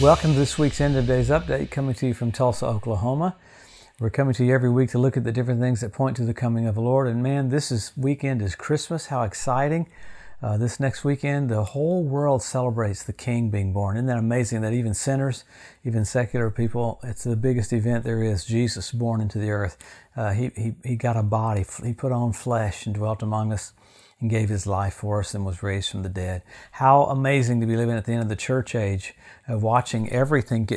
Welcome to this week's End of Days Update, coming to you from Tulsa, Oklahoma. We're coming to you every week to look at the different things that point to the coming of the Lord. And man, weekend is Christmas. How exciting. This next weekend, the whole world celebrates the King being born. Isn't that amazing that even sinners, even secular people, it's the biggest event there is, Jesus born into the earth. He got a body. He put on flesh and dwelt among us and gave his life for us and was raised from the dead. How amazing to be living at the end of the church age, watching everything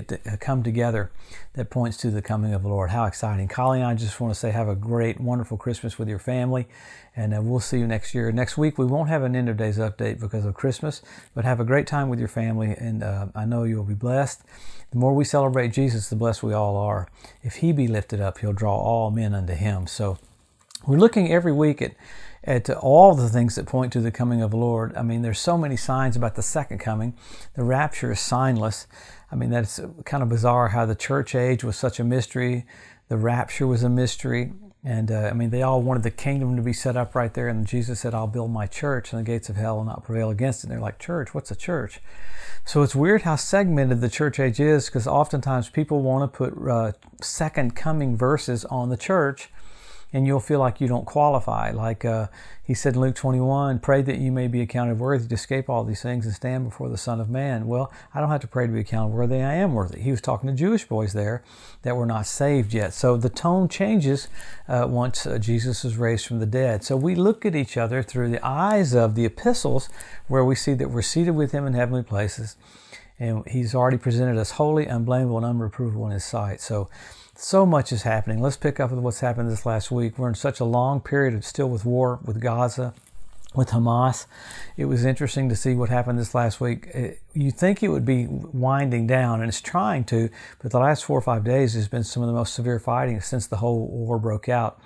come together that points to the coming of the Lord. How exciting. Colleen and I just want to say have a great, wonderful Christmas with your family, and we'll see you next year. Next week, we won't have an End of Days update because of Christmas, but have a great time with your family, and I know you'll be blessed. The more we celebrate Jesus, the blessed we all are. If he be lifted up, he'll draw all men unto him. So we're looking every week at all the things that point to the coming of the Lord. I mean, there's so many signs about the second coming. The rapture is signless. I mean, that's kind of bizarre how the church age was such a mystery. The rapture was a mystery. And they all wanted the kingdom to be set up right there. And Jesus said, I'll build my church and the gates of hell will not prevail against it. And they're like, church? What's a church? So it's weird how segmented the church age is, because oftentimes people want to put second coming verses on the church, and you'll feel like you don't qualify. Like he said in Luke 21, pray that you may be accounted worthy to escape all these things and stand before the Son of Man. Well, I don't have to pray to be accounted worthy. I am worthy. He was talking to Jewish boys there that were not saved yet. So the tone changes once Jesus is raised from the dead. So we look at each other through the eyes of the epistles, where we see that we're seated with him in heavenly places. And he's already presented us holy, unblameable, and unreprovable in his sight. So much is happening. Let's pick up with what's happened this last week. We're in such a long period of still with war with Gaza, with Hamas. It was interesting to see what happened this last week. You'd think it would be winding down, and it's trying to, but the last 4 or 5 days has been some of the most severe fighting since the whole war broke out.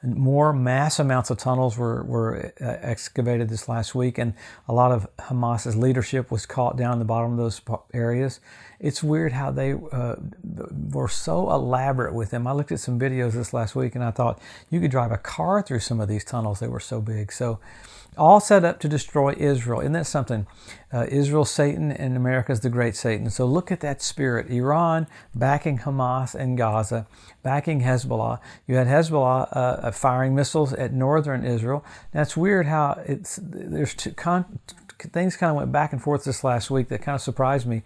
And more mass amounts of tunnels were excavated this last week, and a lot of Hamas's leadership was caught down in the bottom of those areas. It's weird how they were so elaborate with them. I looked at some videos this last week, and I thought you could drive a car through some of these tunnels. They were so big. So all set up to destroy Israel. Isn't that something? Israel's Satan and America's the great Satan. So look at that spirit. Iran backing Hamas and Gaza, backing Hezbollah. You had Hezbollah firing missiles at northern Israel. That's weird how things kind of went back and forth this last week that kind of surprised me.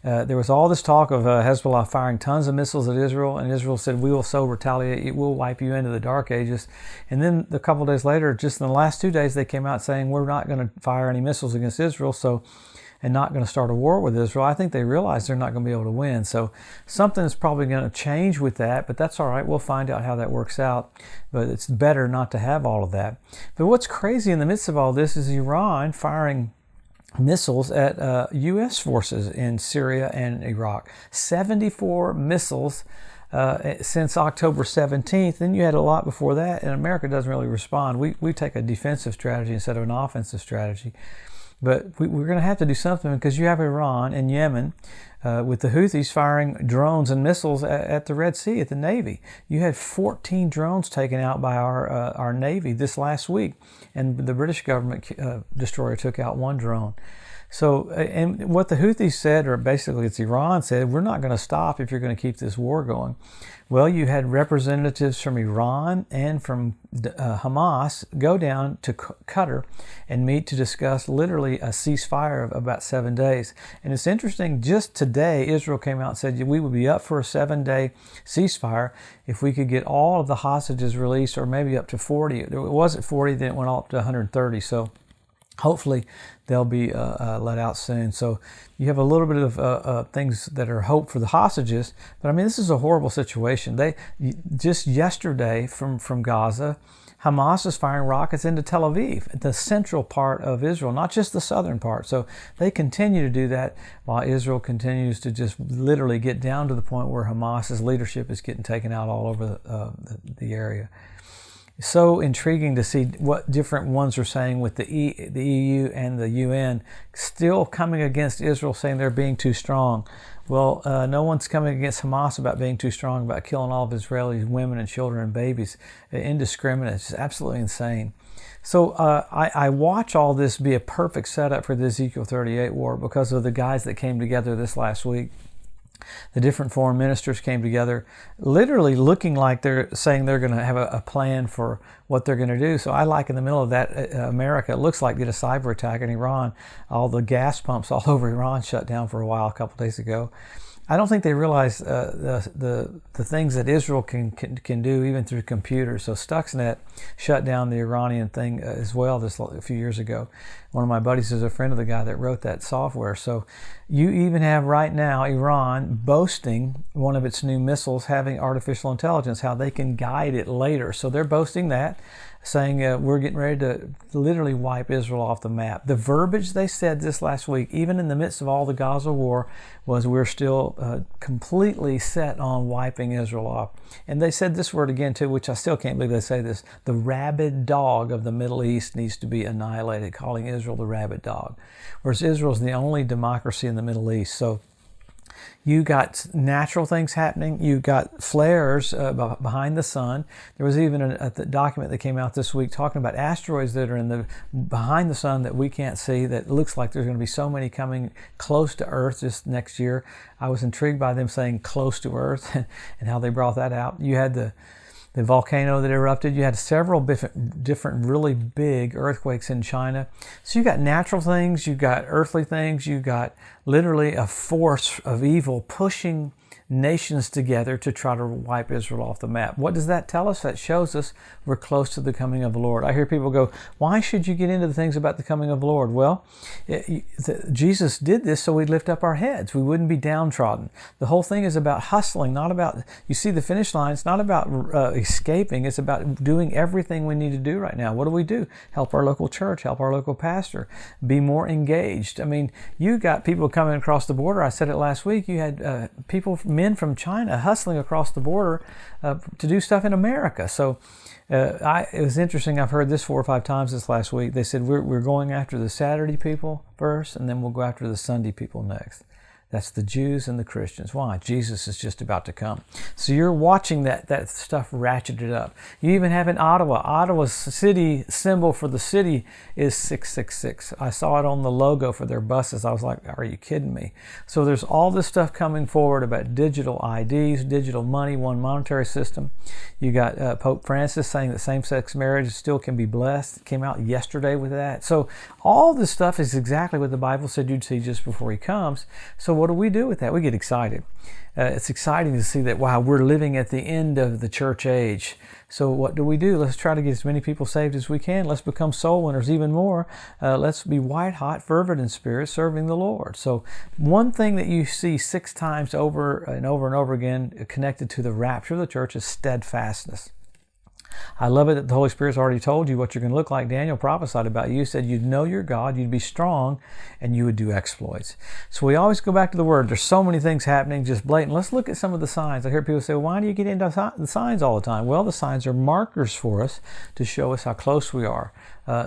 There was all this talk of Hezbollah firing tons of missiles at Israel, and Israel said, we will so retaliate, we'll wipe you into the dark ages. And then a couple of days later, just in the last 2 days, they came out saying, we're not going to fire any missiles against Israel, and not going to start a war with Israel. I think they realize they're not going to be able to win. So something is probably going to change with that, but that's all right. We'll find out how that works out. But it's better not to have all of that. But what's crazy in the midst of all this is Iran firing missiles at U.S. forces in Syria and Iraq. 74 missiles since October 17th. Then you had a lot before that, and America doesn't really respond. We take a defensive strategy instead of an offensive strategy. But we're going to have to do something, because you have Iran and Yemen with the Houthis firing drones and missiles at the Red Sea, at the Navy. You had 14 drones taken out by our Navy this last week, and the British government destroyer took out one drone. So, and what the Houthis said, or basically it's Iran said, we're not going to stop if you're going to keep this war going. Well, you had representatives from Iran and from Hamas go down to Qatar and meet to discuss literally a ceasefire of about 7 days. And it's interesting, just today, Israel came out and said we would be up for a 7-day ceasefire if we could get all of the hostages released, or maybe up to 40. It was at 40, then it went up to 130. So hopefully they'll be let out soon. So you have a little bit of things that are hope for the hostages. But I mean, this is a horrible situation. Just yesterday from Gaza, Hamas is firing rockets into Tel Aviv, the central part of Israel, not just the southern part. So they continue to do that while Israel continues to just literally get down to the point where Hamas's leadership is getting taken out all over the area. So intriguing to see what different ones are saying with the EU and the UN still coming against Israel, saying they're being too strong. Well, no one's coming against Hamas about being too strong, about killing all of Israelis, women and children and babies. Indiscriminate. It's absolutely insane. So I watch all this be a perfect setup for the Ezekiel 38 war because of the guys that came together this last week. The different foreign ministers came together, literally looking like they're saying they're going to have a plan for what they're going to do. So I like in the middle of that, America, it looks like did a cyber attack in Iran. All the gas pumps all over Iran shut down for a while a couple days ago. I don't think they realize the things that Israel can do even through computers. So Stuxnet shut down the Iranian thing as well a few years ago. One of my buddies is a friend of the guy that wrote that software. So you even have right now Iran boasting one of its new missiles having artificial intelligence, how they can guide it later. So they're boasting that, saying we're getting ready to literally wipe Israel off the map. The verbiage they said this last week, even in the midst of all the Gaza war, was we're still completely set on wiping Israel off. And they said this word again too, which I still can't believe they say this: the rabid dog of the Middle East needs to be annihilated, calling Israel the rabid dog. Whereas Israel's the only democracy in the Middle East. So you got natural things happening. You got flares behind the sun. There was even a document that came out this week talking about asteroids that are behind the sun that we can't see, that looks like there's going to be so many coming close to Earth this next year. I was intrigued by them saying close to Earth and how they brought that out. You had the volcano that erupted. You had several different really big earthquakes in China. So you got natural things, you got earthly things, you got literally a force of evil pushing nations together to try to wipe Israel off the map. What does that tell us? That shows us we're close to the coming of the Lord. I hear people go, why should you get into the things about the coming of the Lord? Well, Jesus did this so we'd lift up our heads. We wouldn't be downtrodden. The whole thing is about hustling, not about, you see the finish line, it's not about escaping, it's about doing everything we need to do right now. What do? Help our local church, help our local pastor, be more engaged. I mean, you got people coming across the border. I said it last week, you had men from China hustling across the border to do stuff in America. So it was interesting. I've heard this 4 or 5 times this last week. They said we're going after the Saturday people first, and then we'll go after the Sunday people next. That's the Jews and the Christians. Why? Jesus is just about to come. So you're watching that stuff ratcheted up. You even have in Ottawa. Ottawa's city symbol for the city is 666. I saw it on the logo for their buses. I was like, are you kidding me? So there's all this stuff coming forward about digital IDs, digital money, one monetary system. You got Pope Francis saying that same-sex marriage still can be blessed. Came out yesterday with that. So all this stuff is exactly what the Bible said you'd see just before he comes. So what do we do with that? We get excited. It's exciting to see that, wow, we're living at the end of the church age. So what do? Let's try to get as many people saved as we can. Let's become soul winners even more. Let's be white hot, fervent in spirit, serving the Lord. So one thing that you see 6 times over and over and over again connected to the rapture of the church is steadfastness. I love it that the Holy Spirit's already told you what you're going to look like. Daniel prophesied about you, said you'd know your God, you'd be strong, and you would do exploits. So we always go back to the Word. There's so many things happening, just blatant. Let's look at some of the signs. I hear people say, why do you get into the signs all the time? Well, the signs are markers for us to show us how close we are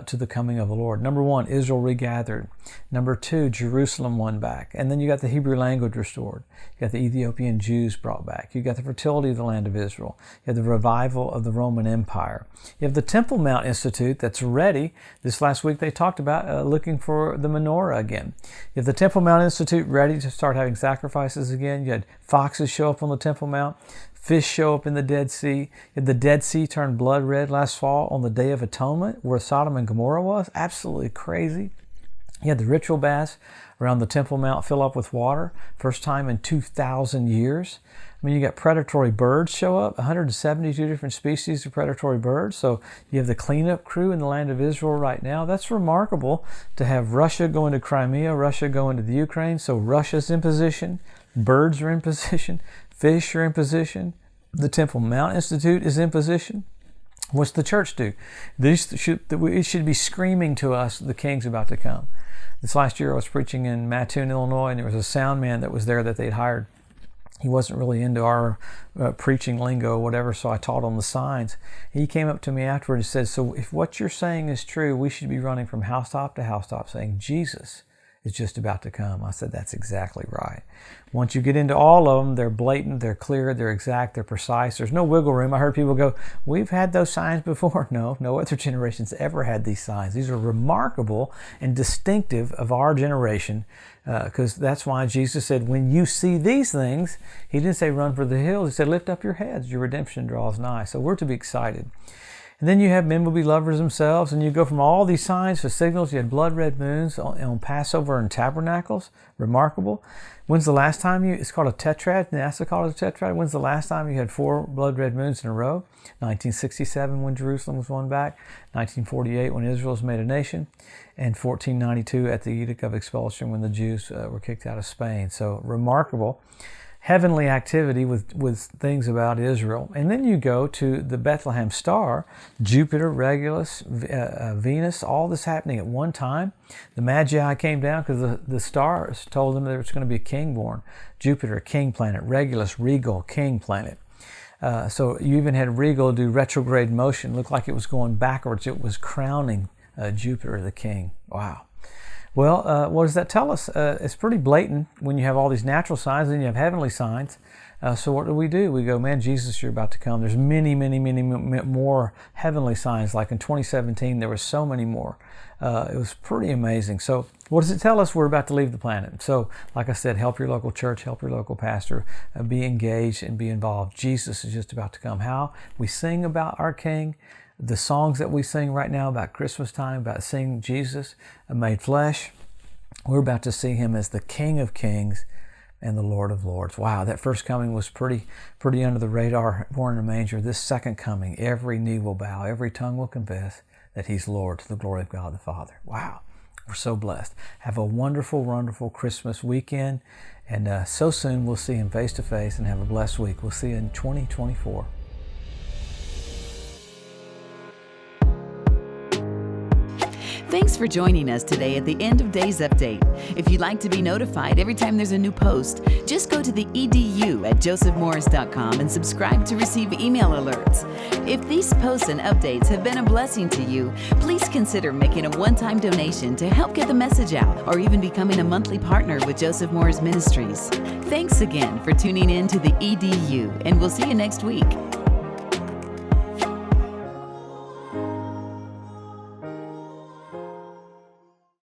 to the coming of the Lord. Number 1, Israel regathered. Number 2, Jerusalem won back. And then you got the Hebrew language restored. You got the Ethiopian Jews brought back. You got the fertility of the land of Israel. You have the revival of the Roman Empire. You have the Temple Mount Institute that's ready. This last week they talked about looking for the menorah again. You have the Temple Mount Institute ready to start having sacrifices again. You had foxes show up on the Temple Mount. Fish show up in the Dead Sea. The Dead Sea turned blood red last fall on the Day of Atonement where Sodom and Gomorrah was. Absolutely crazy. You had the ritual baths around the Temple Mount fill up with water. First time in 2,000 years. I mean, you got predatory birds show up, 172 different species of predatory birds. So you have the cleanup crew in the land of Israel right now. That's remarkable to have Russia go into Crimea, Russia go into the Ukraine. So Russia's in position, birds are in position, fish are in position. The Temple Mount Institute is in position. What's the church do? It should be screaming to us, the king's about to come. This last year I was preaching in Mattoon, Illinois, and there was a sound man that was there that they'd hired. He wasn't really into our preaching lingo or whatever, so I taught him the signs. He came up to me afterward and said, so if what you're saying is true, we should be running from housetop to housetop saying, Jesus is just about to come. I said, that's exactly right. Once you get into all of them, they're blatant, they're clear, they're exact, they're precise. There's no wiggle room. I heard people go, we've had those signs before. No other generations ever had these signs. These are remarkable and distinctive of our generation, because that's why Jesus said, when you see these things, he didn't say run for the hills. He said, lift up your heads. Your redemption draws nigh. So we're to be excited. And then you have men will be lovers themselves, and you go from all these signs to signals. You had blood red moons on Passover and Tabernacles. Remarkable. When's the last time it's called a tetrad? NASA called it a tetrad. When's the last time you had 4 blood red moons in a row? 1967 when Jerusalem was won back, 1948 when Israel was made a nation, and 1492 at the Edict of Expulsion when the Jews were kicked out of Spain. So remarkable. Heavenly activity with things about Israel. And then you go to the Bethlehem star, Jupiter, Regulus, Venus, all this happening at one time. The Magi came down because the stars told them there was going to be a king born. Jupiter, king planet. Regulus, regal, king planet. So you even had Regal do retrograde motion. Looked like it was going backwards. It was crowning Jupiter, the king. Wow. Well, what does that tell us? It's pretty blatant when you have all these natural signs and you have heavenly signs. So what do? We go, man, Jesus, you're about to come. There's many more heavenly signs. Like in 2017, there were so many more. It was pretty amazing. So what does it tell us? We're about to leave the planet. So like I said, help your local church, help your local pastor, be engaged and be involved. Jesus is just about to come. How? We sing about our King. The songs that we sing right now about Christmas time, about seeing Jesus made flesh, we're about to see him as the King of Kings and the Lord of Lords. Wow, that first coming was pretty under the radar, born in a manger. This second coming, every knee will bow, every tongue will confess that he's Lord to the glory of God the Father. Wow, we're so blessed. Have a wonderful, wonderful Christmas weekend, and so soon we'll see him face to face, and have a blessed week. We'll see you in 2024. Thanks for joining us today at the End of Days Update. If you'd like to be notified every time there's a new post, just go to the EDU at josephmorris.com and subscribe to receive email alerts. If these posts and updates have been a blessing to you, please consider making a one-time donation to help get the message out, or even becoming a monthly partner with Joseph Morris Ministries. Thanks again for tuning in to the EDU, and we'll see you next week.